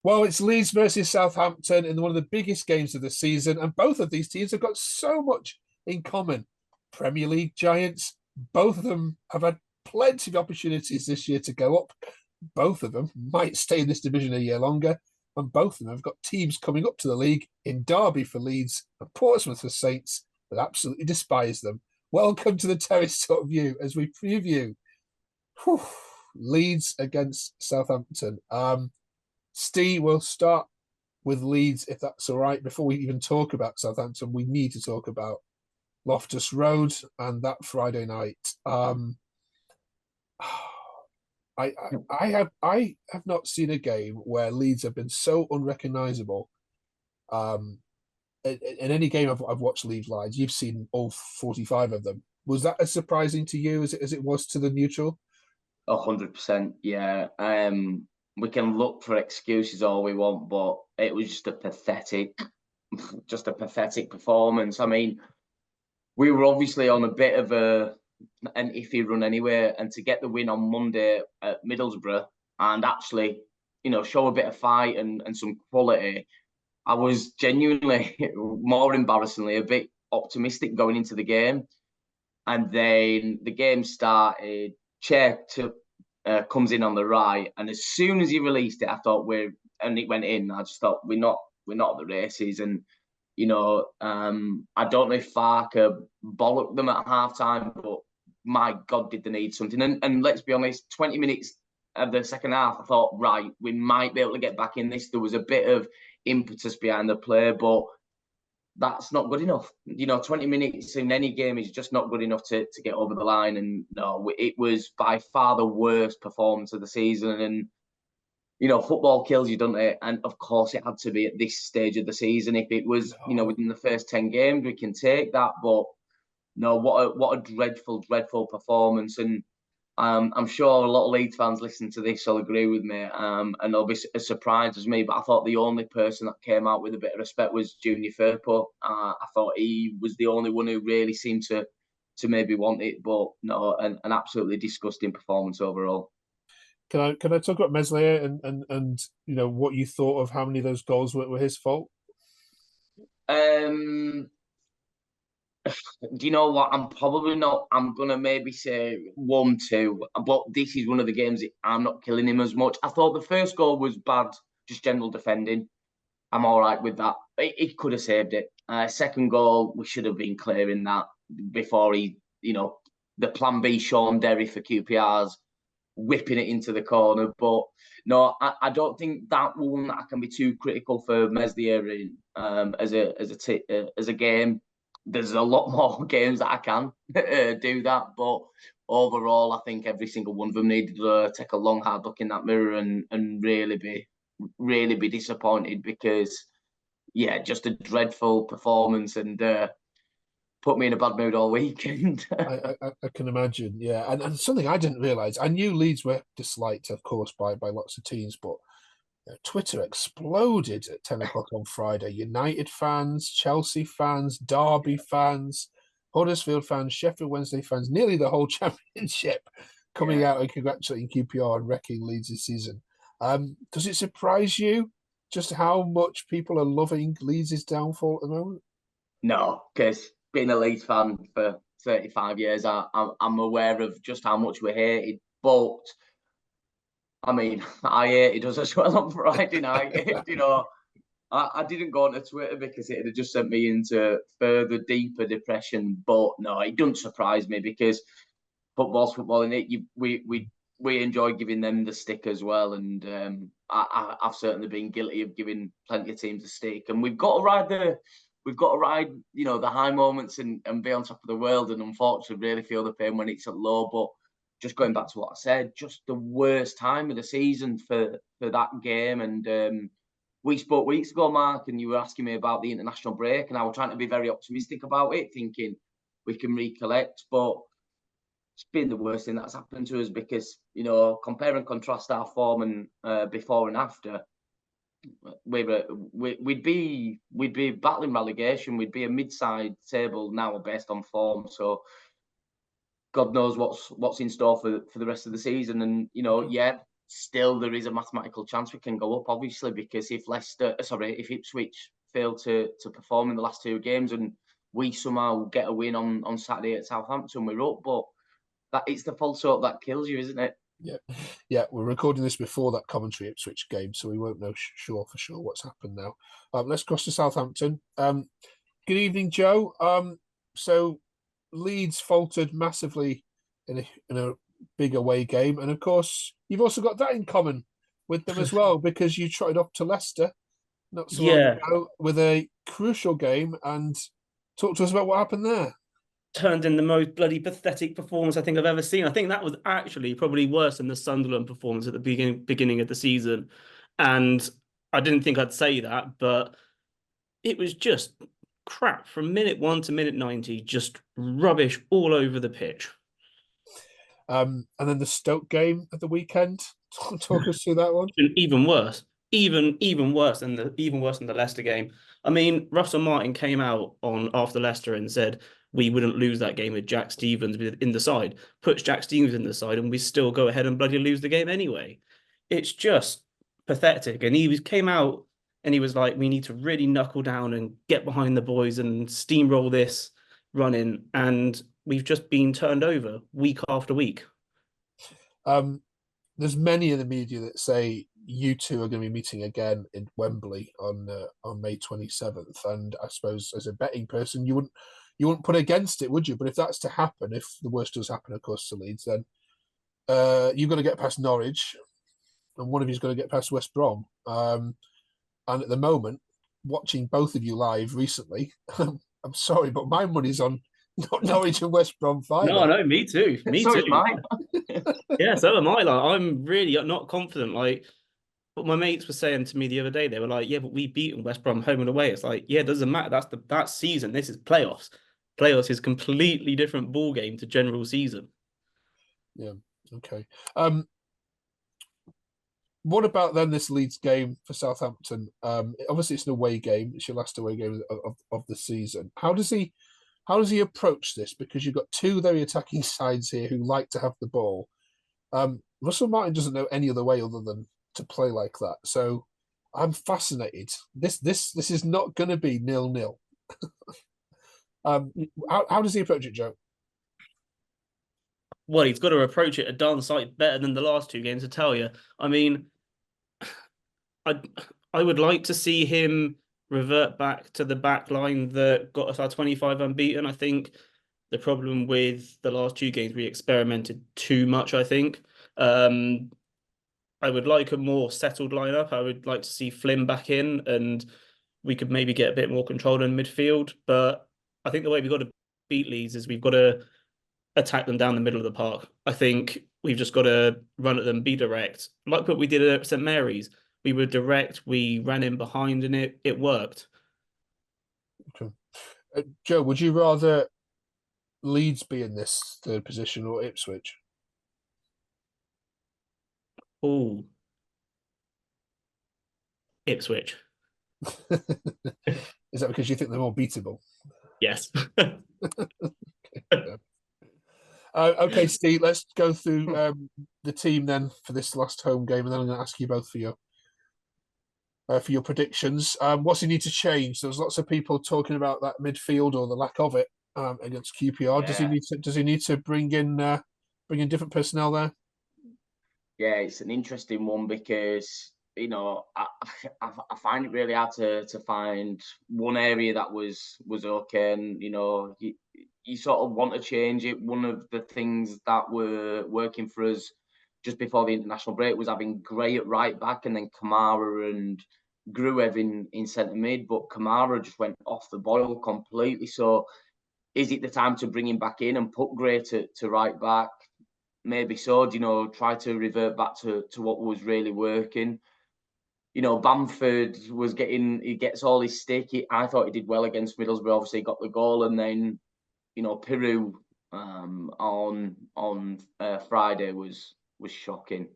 Well, it's Leeds versus Southampton in one of the biggest games of the season, and both of these teams have got so much in common. Premier League giants, both of them have had plenty of opportunities this year to go up. Both of them might stay in this division a year longer, and both of them have got teams coming up to the league in Derby for Leeds and Portsmouth for Saints that absolutely despise them. Welcome to the Terrace Talk View as we preview whew, Leeds against Southampton. Steve, we'll start with Leeds, if that's all right. Before we even talk about Southampton, we need to talk about Loftus Road and that Friday night. I have not seen a game where Leeds have been so unrecognisable. In any game I've watched Leeds live, you've seen all 45 of them. Was that as surprising to you as it was to the neutral? 100%, yeah. We can look for excuses all we want, but it was just a pathetic performance. I mean, we were obviously on a bit of an iffy run anyway, and to get the win on Monday at Middlesbrough and actually, show a bit of fight and some quality, I was genuinely, more embarrassingly, a bit optimistic going into the game. And then the game started. Comes in on the right, and as soon as he released it, I thought and it went in. I just thought we're not at the races, and I don't know if Farker bollocked them at half time, but my God, did they need something? And let's be honest, 20 minutes of the second half, I thought, right, we might be able to get back in this. There was a bit of impetus behind the play, but that's not good enough. 20 minutes in any game is just not good enough to get over the line. And no, it was by far the worst performance of the season. And, football kills you, doesn't it? And of course, it had to be at this stage of the season. If it was, within the first 10 games, we can take that. But no, what a dreadful, dreadful performance. And I'm sure a lot of Leeds fans listening to this will agree with me, and they'll be as surprised as me. But I thought the only person that came out with a bit of respect was Junior Firpo. I thought he was the only one who really seemed to maybe want it, but no, an absolutely disgusting performance overall. Can I talk about Meslier and what you thought of how many of those goals were his fault? Um, do you know what? I'm probably not. I'm gonna maybe say 1-2, but this is one of the games that I'm not killing him as much. I thought the first goal was bad, just general defending. I'm all right with that. He could have saved it. Second goal, we should have been clearing that before the plan B Sean Derry for QPR's whipping it into the corner. But no, I don't think that one I can be too critical for Meslier in as a game. There's a lot more games that I can do that, but overall, I think every single one of them needed to take a long, hard look in that mirror and really be disappointed because, yeah, just a dreadful performance and put me in a bad mood all weekend. I can imagine, yeah. And something I didn't realise, I knew Leeds were disliked, of course, by lots of teams, but Twitter exploded at 10 o'clock on Friday. United fans, Chelsea fans, Derby fans, Huddersfield fans, Sheffield Wednesday fans, nearly the whole championship coming Yeah. out and congratulating QPR and wrecking Leeds this season. Does it surprise you just how much people are loving Leeds' downfall at the moment? No, because being a Leeds fan for 35 years, I'm aware of just how much we hated. But I mean, I hated us as well on Friday night. I didn't go onto Twitter because it had just sent me into further, deeper depression. But no, it doesn't surprise me because football's football, and we enjoy giving them the stick as well. And I've certainly been guilty of giving plenty of teams a stick. And we've got to ride, the high moments and be on top of the world. And unfortunately, really feel the pain when it's at low. But just going back to what I said, just the worst time of the season for that game. And we spoke weeks ago, Mark, and you were asking me about the international break, and I was trying to be very optimistic about it, thinking we can recollect. But it's been the worst thing that's happened to us because, compare and contrast our form and before and after, we'd be battling relegation. We'd be a mid-side table now based on form. So God knows what's in store for the rest of the season. And yeah, still there is a mathematical chance we can go up, obviously, because if Ipswich fail to perform in the last 2 games and we somehow get a win on Saturday at Southampton, we're up. But that it's the false hope that kills you, isn't it? Yeah. We're recording this before that Coventry Ipswich game, so we won't know for sure what's happened now. Let's cross to Southampton. Good evening, Joe. So Leeds faltered massively in a big away game, and of course you've also got that in common with them as well, because you trotted off to Leicester not so long ago with a crucial game, and talk to us about what happened there. Turned in the most bloody pathetic performance I think I've ever seen. I think that was actually probably worse than the Sunderland performance at the beginning of the season. And I didn't think I'd say that, but it was just crap from minute 1 to minute 90, just rubbish all over the pitch. And then the Stoke game at the weekend. Talk us through that one. Even worse. Even worse than the Leicester game. I mean, Russell Martin came out after Leicester and said we wouldn't lose that game with Jack Stevens in the side. Puts Jack Stevens in the side, and we still go ahead and bloody lose the game anyway. It's just pathetic. And he came out and he was like, we need to really knuckle down and get behind the boys and steamroll this run-in. And we've just been turned over week after week. There's many in the media that say you two are going to be meeting again in Wembley on May 27th, and I suppose as a betting person, you wouldn't put against it, would you? But if that's to happen, if the worst does happen, of course, to Leeds, then you've got to get past Norwich, and one of you's got to get past West Brom. And at the moment, watching both of you live recently, I'm sorry, but my money's on Norwich and West Brom final. No, me too. Me so too. Is mine. Yeah, so am I. Like, I'm really not confident. Like, what my mates were saying to me the other day, they were like, "Yeah, but we beaten West Brom home and away." It's like, yeah, it doesn't matter. That's season. This is playoffs. Playoffs is completely different ball game to general season. Yeah. Okay. What about then this Leeds game for Southampton? Obviously, it's an away game. It's your last away game of the season. How does he approach this? Because you've got two very attacking sides here who like to have the ball. Russell Martin doesn't know any other way other than to play like that. So I'm fascinated. This is not going to be 0-0. How does he approach it, Joe? Well, he's got to approach it a darn sight better than the last 2 games, I tell you. I mean, I would like to see him revert back to the back line that got us our 25 unbeaten. I think the problem with the last 2 games, we experimented too much, I think. I would like a more settled lineup. I would like to see Flynn back in, and we could maybe get a bit more control in midfield. But I think the way we've got to beat Leeds is we've got to attack them down the middle of the park. I think we've just got to run at them, be direct. Like what we did at St Mary's. We were direct, we ran in behind, and it worked. Okay. Joe, would you rather Leeds be in this third position or Ipswich? Oh, Ipswich. Is that because you think they're more beatable? Yes. Okay, Steve, let's go through the team then for this last home game, and then I'm going to ask you both for your predictions. What's he need to change? There's lots of people talking about that midfield or the lack of it against QPR. Yeah. Does he need to bring in different personnel there? Yeah, it's an interesting one because I find it really hard to find one area that was okay, and you sort of want to change it. One of the things that were working for us just before the international break was having Gray at right back and then Kamara and Gruev in centre mid, but Kamara just went off the boil completely. So is it the time to bring him back in and put Gray to right back? Maybe so, try to revert back to what was really working. Bamford he gets all his stick. I thought he did well against Middlesbrough. Obviously, he got the goal, and then Piru on Friday was shocking.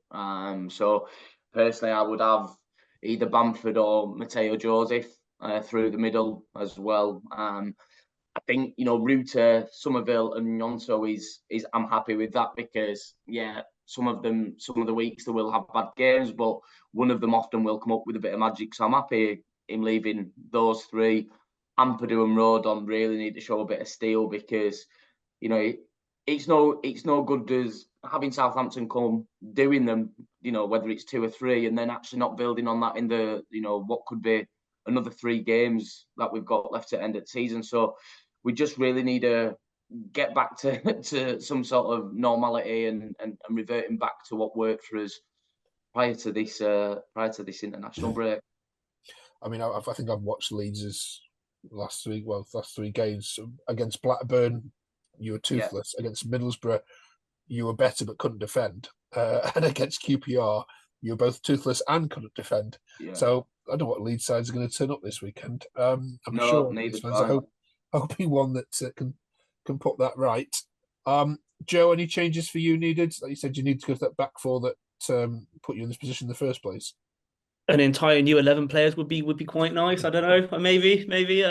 So personally, I would have either Bamford or Mateo Joseph through the middle as well. I think Ruta, Somerville, and Nyonso is I'm happy with that because some of the weeks they will have bad games, but one of them often will come up with a bit of magic. So I'm happy him leaving those three. Ampadu and Rodon really need to show a bit of steel, because it's no good as having Southampton come doing them, whether it's 2 or 3, and then actually not building on that in the what could be another 3 games that we've got left to end of the season. So we just really need to get back to some sort of normality and reverting back to what worked for us prior to this international break. I mean, I think I've watched Leeds' last 3 games. Against Blackburn, you were toothless. Yeah. Against Middlesbrough, you were better but couldn't defend. And against QPR, you were both toothless and couldn't defend. Yeah. So I don't know what Leeds sides are going to turn up this weekend. I'm sure Leeds fans are hoping one that can put that right. Joe, any changes for you needed? Like you said, you need to go to that back four that put you in this position in the first place. An entire new 11 players would be quite nice. I don't know, maybe.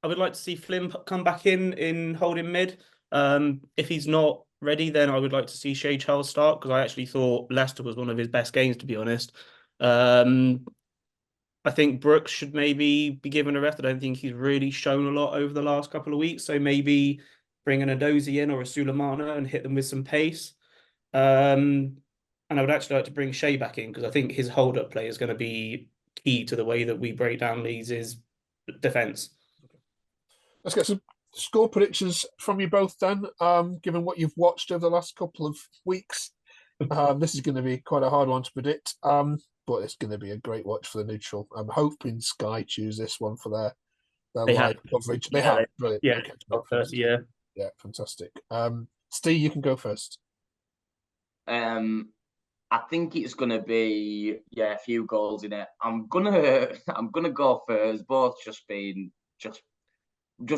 I would like to see Flynn come back in holding mid. If he's not ready, then I would like to see Shea Charles start, because I actually thought Leicester was one of his best games, to be honest. I think Brooks should maybe be given a rest. I don't think he's really shown a lot over the last couple of weeks. So maybe bring an Edozie in or a Sulemana and hit them with some pace. And I would actually like to bring Shea back in, because I think his hold-up play is going to be key to the way that we break down Leeds' defence. Let's get some score predictions from you both then. Given what you've watched over the last couple of weeks, this is going to be quite a hard one to predict. But it's going to be a great watch for the neutral. I'm hoping Sky choose this one for their live coverage. They have. Brilliant. Yeah. Okay, yeah, fantastic. Steve, you can go first. I think it's gonna be a few goals in it. I'm gonna go for us both just being just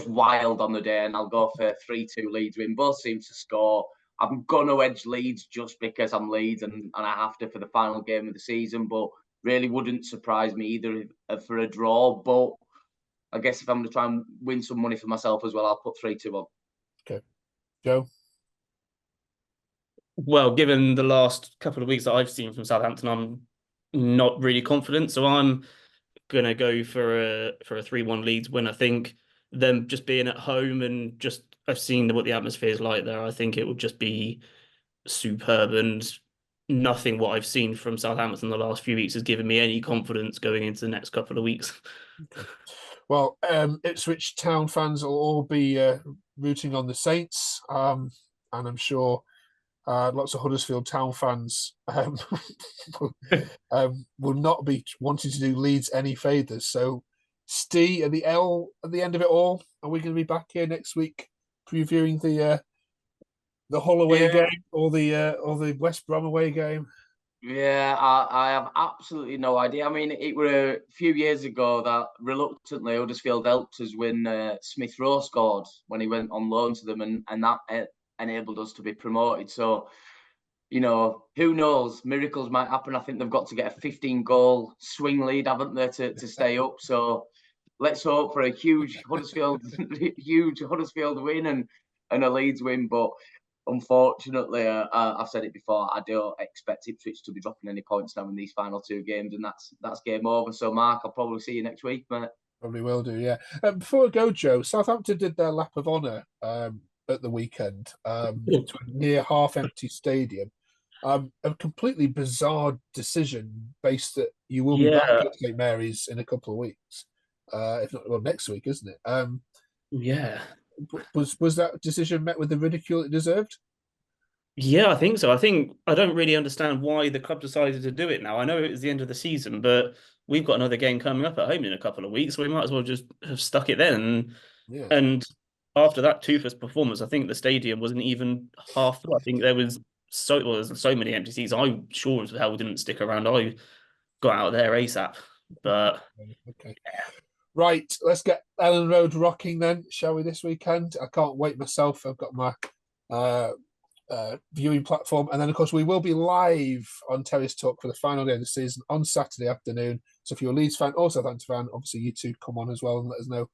wild on the day, and I'll go for 3-2 Leeds win. Both seem to score. I'm gonna edge Leeds just because I'm Leeds and I have to for the final game of the season, but really wouldn't surprise me either for a draw. But I guess if I'm gonna try and win some money for myself as well, I'll put 3-2 on. Okay, Joe. Well, given the last couple of weeks that I've seen from Southampton, I'm not really confident. So I'm going to go for a 3-1 Leeds win. I think them just being at home and just I've seen what the atmosphere is like there. I think it would just be superb, and nothing what I've seen from Southampton the last few weeks has given me any confidence going into the next couple of weeks. Okay. Well, Ipswich Town fans will all be rooting on the Saints, and I'm sure lots of Huddersfield Town fans will not be wanting to do Leeds any favours. So, Steve, at the end of it all, are we going to be back here next week previewing the Hull away game or the West Brom away game? Yeah, I have absolutely no idea. I mean, it were a few years ago that reluctantly Huddersfield helped us when Smith Rowe scored when he went on loan to them, and that enabled us to be promoted. So, who knows? Miracles might happen. I think they've got to get a 15-goal swing lead, haven't they, to stay up? So let's hope for a huge Huddersfield win and a Leeds win. But unfortunately, I've said it before, I don't expect Ipswich to be dropping any points now in these final 2 games, and that's game over. So, Mark, I'll probably see you next week, mate. Probably will do, yeah. Before I go, Joe, Southampton did their lap of honour at the weekend to a near half-empty stadium. A completely bizarre decision based that you will be back at St Mary's in a couple of weeks, if not next week, isn't it? Was that decision met with the ridicule it deserved? Yeah, I think so. I don't really understand why the club decided to do it now. I know it was the end of the season, but we've got another game coming up at home in a couple of weeks, so we might as well just have stuck it then. Yeah. And after that toothless performance, I think the stadium wasn't even half full. I think there's so many empty seats. I sure as hell didn't stick around. I got out of there ASAP. But okay. Right, let's get Ellen Road rocking then, shall we, this weekend? I can't wait myself. I've got my viewing platform. And then, of course, we will be live on Terrace Talk for the final day of the season on Saturday afternoon. So if you're a Leeds fan or Southampton fan, obviously you two come on as well and let us know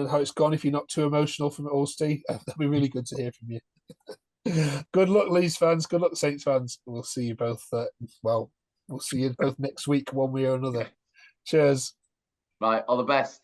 how it's gone. If you're not too emotional from it all, Steve, that'd be really good to hear from you. Good luck, Leeds fans. Good luck, Saints fans. We'll see you both. We'll see you both next week, one way or another. Cheers. Right, all the best.